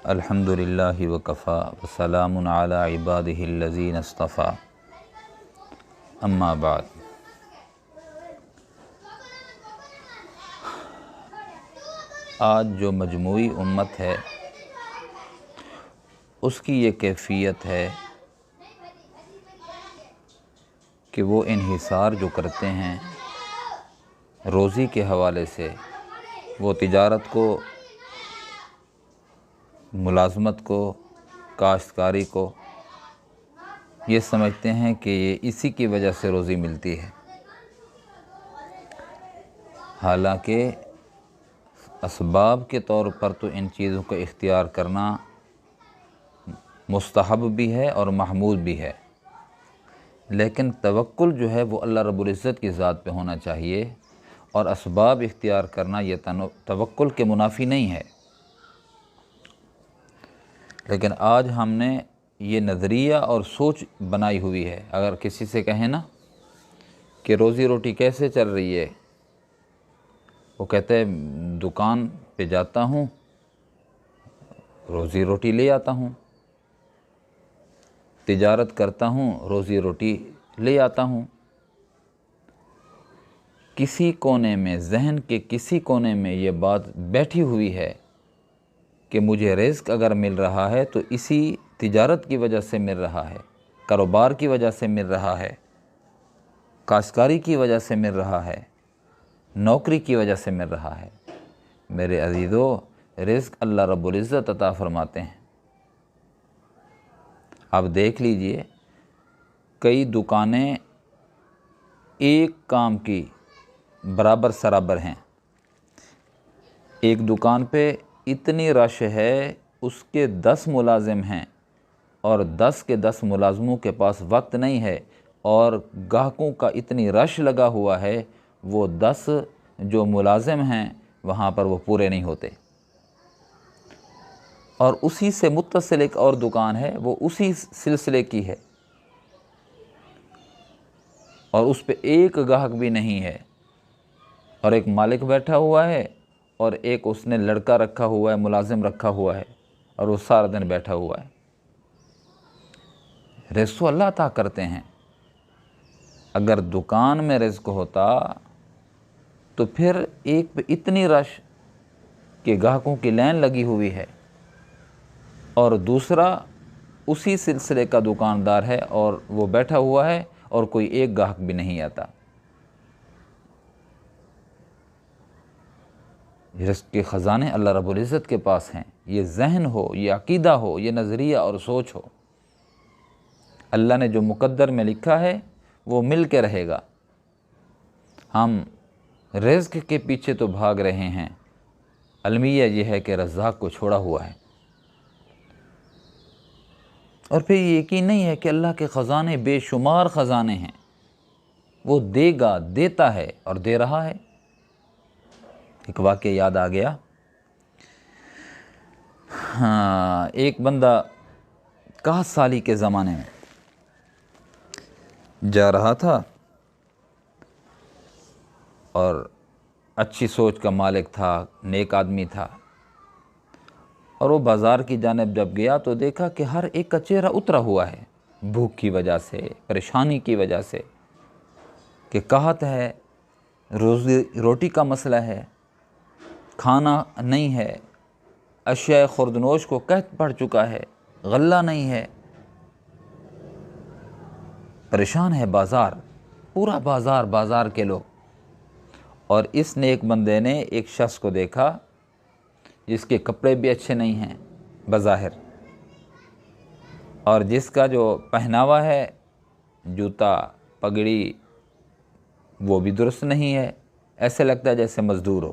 الحمدللہ وکفا وسلام علی عبادہ الذین اصطفیٰ اما بعد۔ آج جو مجموعی امت ہے اس کی یہ کیفیت ہے کہ وہ انحصار جو کرتے ہیں روزی کے حوالے سے، وہ تجارت کو، ملازمت کو، کاشتکاری کو یہ سمجھتے ہیں کہ یہ اسی کی وجہ سے روزی ملتی ہے، حالانکہ اسباب کے طور پر تو ان چیزوں کو اختیار کرنا مستحب بھی ہے اور محمود بھی ہے، لیکن توکل جو ہے وہ اللہ رب العزت کی ذات پہ ہونا چاہیے، اور اسباب اختیار کرنا یہ توکل کے منافی نہیں ہے۔ لیکن آج ہم نے یہ نظریہ اور سوچ بنائی ہوئی ہے، اگر کسی سے کہیں نا کہ روزی روٹی کیسے چل رہی ہے، وہ کہتے ہیں دکان پہ جاتا ہوں، روزی روٹی لے آتا ہوں، تجارت کرتا ہوں، روزی روٹی لے آتا ہوں۔ کسی کونے میں، ذہن کے کسی کونے میں یہ بات بیٹھی ہوئی ہے کہ مجھے رزق اگر مل رہا ہے تو اسی تجارت کی وجہ سے مل رہا ہے، کاروبار کی وجہ سے مل رہا ہے، کاشتکاری کی وجہ سے مل رہا ہے، نوکری کی وجہ سے مل رہا ہے۔ میرے عزیزو، رزق اللہ رب العزت عطا فرماتے ہیں۔ آپ دیکھ لیجئے، کئی دکانیں ایک کام کی برابر سرابر ہیں، ایک دکان پہ اتنی رش ہے، اس کے 10 ملازم ہیں اور 10 کے 10 ملازموں کے پاس وقت نہیں ہے، اور گاہکوں کا اتنی رش لگا ہوا ہے، وہ 10 جو ملازم ہیں وہاں پر وہ پورے نہیں ہوتے، اور اسی سے متصل ایک اور دکان ہے، وہ اسی سلسلے کی ہے، اور اس پہ ایک گاہک بھی نہیں ہے، اور ایک مالک بیٹھا ہوا ہے اور ایک اس نے لڑکا رکھا ہوا ہے، ملازم رکھا ہوا ہے، اور وہ سارا دن بیٹھا ہوا ہے۔ رزق اللہ عطا کرتے ہیں۔ اگر دکان میں رزق ہوتا تو پھر ایک پہ اتنی رش کہ گاہکوں کی لائن لگی ہوئی ہے، اور دوسرا اسی سلسلے کا دکاندار ہے اور وہ بیٹھا ہوا ہے اور کوئی ایک گاہک بھی نہیں آتا۔ رزق کے خزانے اللہ رب العزت کے پاس ہیں، یہ ذہن ہو، یہ عقیدہ ہو، یہ نظریہ اور سوچ ہو۔ اللہ نے جو مقدر میں لکھا ہے وہ مل کے رہے گا۔ ہم رزق کے پیچھے تو بھاگ رہے ہیں، المیہ یہ ہے کہ رزاق کو چھوڑا ہوا ہے، اور پھر یہ یقین نہیں ہے کہ اللہ کے خزانے بے شمار خزانے ہیں، وہ دے گا، دیتا ہے اور دے رہا ہے۔ ایک واقعہ یاد آ گیا، ایک بندہ 61 سالی کے زمانے میں جا رہا تھا، اور اچھی سوچ کا مالک تھا، نیک آدمی تھا، اور وہ بازار کی جانب جب گیا تو دیکھا کہ ہر ایک کا چہرہ اترا ہوا ہے، بھوک کی وجہ سے، پریشانی کی وجہ سے، کہ قحط ہے، روٹی کا مسئلہ ہے، کھانا نہیں ہے، اشیاء خوردنوش کو قحط پڑ چکا ہے، غلہ نہیں ہے، پریشان ہے بازار، پورا بازار کے لوگ۔ اور اس نیک بندے نے ایک شخص کو دیکھا جس کے کپڑے بھی اچھے نہیں ہیں بظاہر، اور جس کا جو پہناوا ہے، جوتا پگڑی، وہ بھی درست نہیں ہے، ایسے لگتا ہے جیسے مزدور ہو،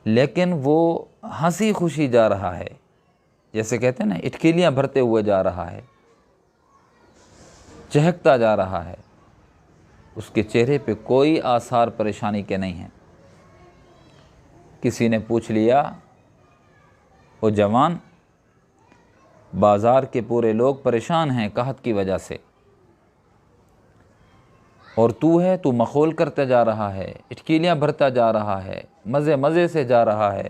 لیکن وہ ہنسی خوشی جا رہا ہے، جیسے کہتے ہیں نا اٹکیلیاں بھرتے ہوئے جا رہا ہے، چہکتا جا رہا ہے، اس کے چہرے پہ کوئی آثار پریشانی کے نہیں ہیں۔ کسی نے پوچھ لیا، او جوان، بازار کے پورے لوگ پریشان ہیں قحط کی وجہ سے، اور تو مخول کرتے جا رہا ہے، اٹکیلیاں بھرتا جا رہا ہے، مزے سے جا رہا ہے،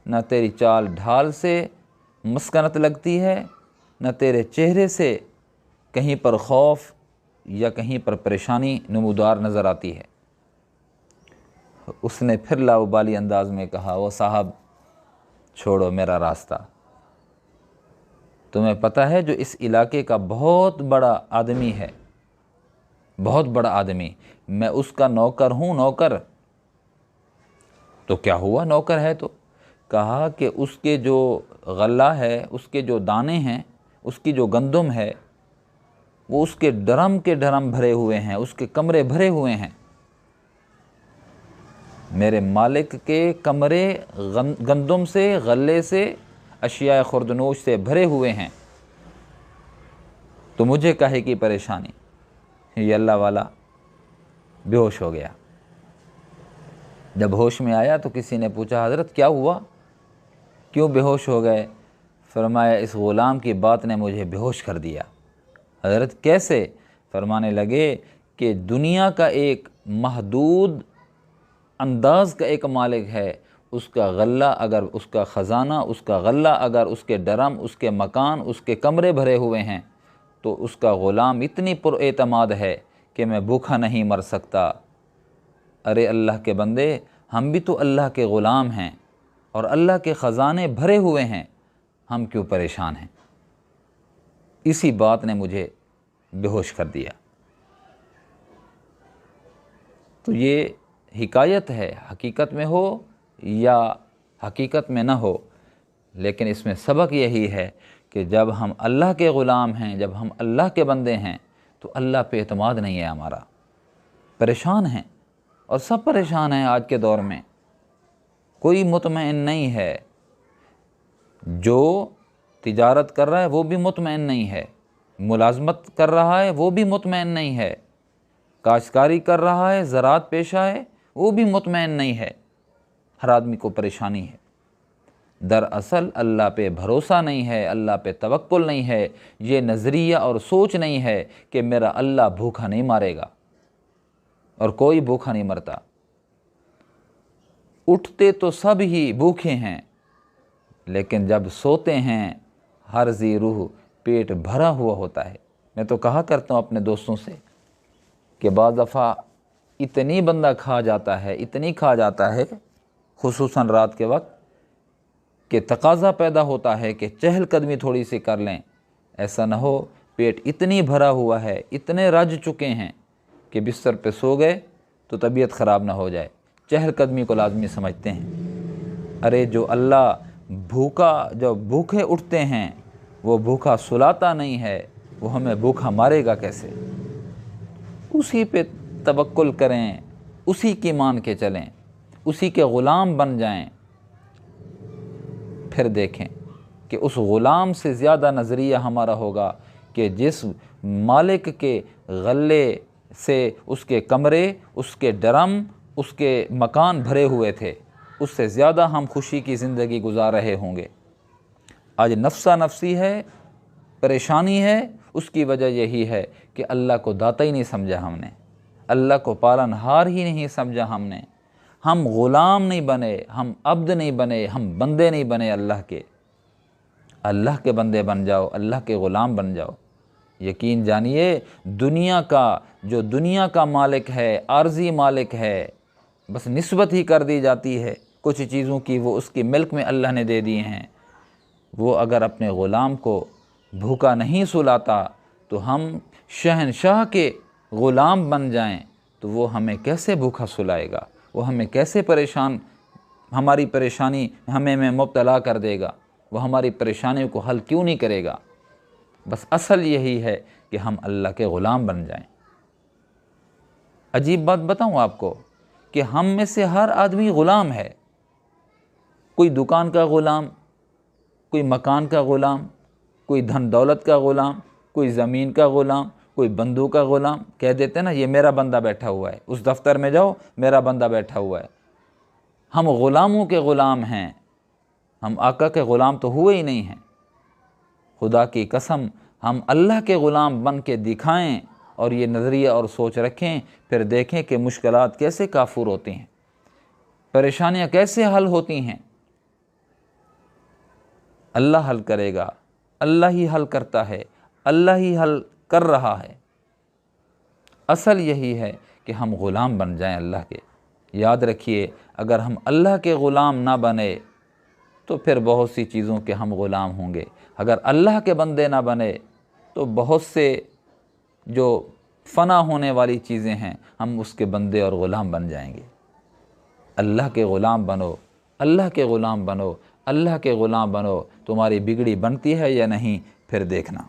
نہ تیری چال ڈھال سے مسکنت لگتی ہے، نہ تیرے چہرے سے کہیں پر خوف یا کہیں پر پریشانی نمودار نظر آتی ہے۔ اس نے پھر لاؤبالی انداز میں کہا، وہ صاحب چھوڑو میرا راستہ، تمہیں پتہ ہے جو اس علاقے کا بہت بڑا آدمی ہے، بہت بڑا آدمی، میں اس کا نوکر ہوں، نوکر۔ تو کیا ہوا، نوکر ہے تو؟ کہا کہ اس کے جو غلہ ہے، اس کے جو دانے ہیں، اس کی جو گندم ہے، وہ اس کے ڈرم کے ڈرم بھرے ہوئے ہیں، اس کے کمرے بھرے ہوئے ہیں۔ میرے مالک کے کمرے گندم سے، غلے سے، اشیاء خوردنوش سے بھرے ہوئے ہیں، تو مجھے کاہے کی پریشانی؟ یہ اللہ والا بے ہوش ہو گیا۔ جب ہوش میں آیا تو کسی نے پوچھا، حضرت کیا ہوا، کیوں بے ہوش ہو گئے؟ فرمایا اس غلام کی بات نے مجھے بے ہوش کر دیا۔ حضرت کیسے؟ فرمانے لگے کہ دنیا کا ایک محدود انداز کا ایک مالک ہے، اس کا غلہ اگر، اس کا خزانہ، اس کا غلہ اگر، اس کے ڈرم، اس کے مکان، اس کے کمرے بھرے ہوئے ہیں، تو اس کا غلام اتنی پر اعتماد ہے کہ میں بھوکا نہیں مر سکتا۔ ارے اللہ کے بندے، ہم بھی تو اللہ کے غلام ہیں اور اللہ کے خزانے بھرے ہوئے ہیں، ہم کیوں پریشان ہیں؟ اسی بات نے مجھے بے ہوش کر دیا۔ تو یہ حکایت ہے، حقیقت میں ہو یا حقیقت میں نہ ہو، لیکن اس میں سبق یہی ہے کہ جب ہم اللہ کے غلام ہیں، جب ہم اللہ کے بندے ہیں، تو اللہ پہ اعتماد نہیں ہے ہمارا، پریشان ہیں، اور سب پریشان ہیں آج کے دور میں، کوئی مطمئن نہیں ہے۔ جو تجارت کر رہا ہے وہ بھی مطمئن نہیں ہے، ملازمت کر رہا ہے وہ بھی مطمئن نہیں ہے، کاشتکاری کر رہا ہے، زراعت پیشہ ہے، وہ بھی مطمئن نہیں ہے، ہر آدمی کو پریشانی ہے۔ دراصل اللہ پہ بھروسہ نہیں ہے، اللہ پہ توکل نہیں ہے، یہ نظریہ اور سوچ نہیں ہے کہ میرا اللہ بھوکا نہیں مارے گا، اور کوئی بھوکا نہیں مرتا۔ اٹھتے تو سب ہی بھوکے ہیں، لیکن جب سوتے ہیں ہر ذی روح پیٹ بھرا ہوا ہوتا ہے۔ میں تو کہا کرتا ہوں اپنے دوستوں سے کہ بعض دفعہ اتنی بندہ کھا جاتا ہے، اتنی کھا جاتا ہے، خصوصاً رات کے وقت، کہ تقاضا پیدا ہوتا ہے کہ چہل قدمی تھوڑی سی کر لیں۔ ایسا نہ ہو پیٹ اتنی بھرا ہوا ہے، اتنے رج چکے ہیں کہ بستر پہ سو گئے تو طبیعت خراب نہ ہو جائے، چہل قدمی کو لازمی سمجھتے ہیں۔ ارے جو اللہ جو بھوکے اٹھتے ہیں وہ بھوکا سلاتا نہیں ہے، وہ ہمیں بھوکا مارے گا کیسے؟ اسی پہ توکل کریں، اسی کی مان کے چلیں، اسی کے غلام بن جائیں، پھر دیکھیں کہ اس غلام سے زیادہ نظریہ ہمارا ہوگا کہ جس مالک کے غلے سے اس کے کمرے، اس کے ڈرم، اس کے مکان بھرے ہوئے تھے، اس سے زیادہ ہم خوشی کی زندگی گزار رہے ہوں گے۔ آج نفسا نفسی ہے، پریشانی ہے، اس کی وجہ یہی ہے کہ اللہ کو داتا ہی نہیں سمجھا ہم نے، اللہ کو پالنہار ہی نہیں سمجھا ہم نے، ہم غلام نہیں بنے، ہم عبد نہیں بنے، ہم بندے نہیں بنے اللہ کے۔ اللہ کے بندے بن جاؤ، اللہ کے غلام بن جاؤ۔ یقین جانیے دنیا کا مالک ہے، عارضی مالک ہے، بس نسبت ہی کر دی جاتی ہے کچھ چیزوں کی، وہ اس کی ملک میں اللہ نے دے دی ہیں۔ وہ اگر اپنے غلام کو بھوکا نہیں سلاتا تو ہم شہنشاہ کے غلام بن جائیں تو وہ ہمیں کیسے بھوکا سلائے گا؟ وہ ہمیں کیسے ہماری پریشانی ہمیں میں مبتلا کر دے گا؟ وہ ہماری پریشانیوں کو حل کیوں نہیں کرے گا؟ بس اصل یہی ہے کہ ہم اللہ کے غلام بن جائیں۔ عجیب بات بتاؤں آپ کو کہ ہم میں سے ہر آدمی غلام ہے، کوئی دکان کا غلام، کوئی مکان کا غلام، کوئی دھن دولت کا غلام، کوئی زمین کا غلام، کوئی بندوق کا غلام۔ کہہ دیتے ہیں نا یہ میرا بندہ بیٹھا ہوا ہے، اس دفتر میں جاؤ میرا بندہ بیٹھا ہوا ہے۔ ہم غلاموں کے غلام ہیں، ہم آقا کے غلام تو ہوئے ہی نہیں ہیں۔ خدا کی قسم ہم اللہ کے غلام بن کے دکھائیں اور یہ نظریہ اور سوچ رکھیں، پھر دیکھیں کہ مشکلات کیسے کافور ہوتی ہیں، پریشانیاں کیسے حل ہوتی ہیں۔ اللہ حل کرے گا، اللہ ہی حل کرتا ہے، اللہ ہی حل کر رہا ہے۔ اصل یہی ہے کہ ہم غلام بن جائیں اللہ کے۔ یاد رکھیے، اگر ہم اللہ کے غلام نہ بنے تو پھر بہت سی چیزوں کے ہم غلام ہوں گے۔ اگر اللہ کے بندے نہ بنے تو بہت سے جو فنا ہونے والی چیزیں ہیں ہم اس کے بندے اور غلام بن جائیں گے۔ اللہ کے غلام بنو، اللہ کے غلام بنو، اللہ کے غلام بنو۔ تمہاری بگڑی بنتی ہے یا نہیں، پھر دیکھنا۔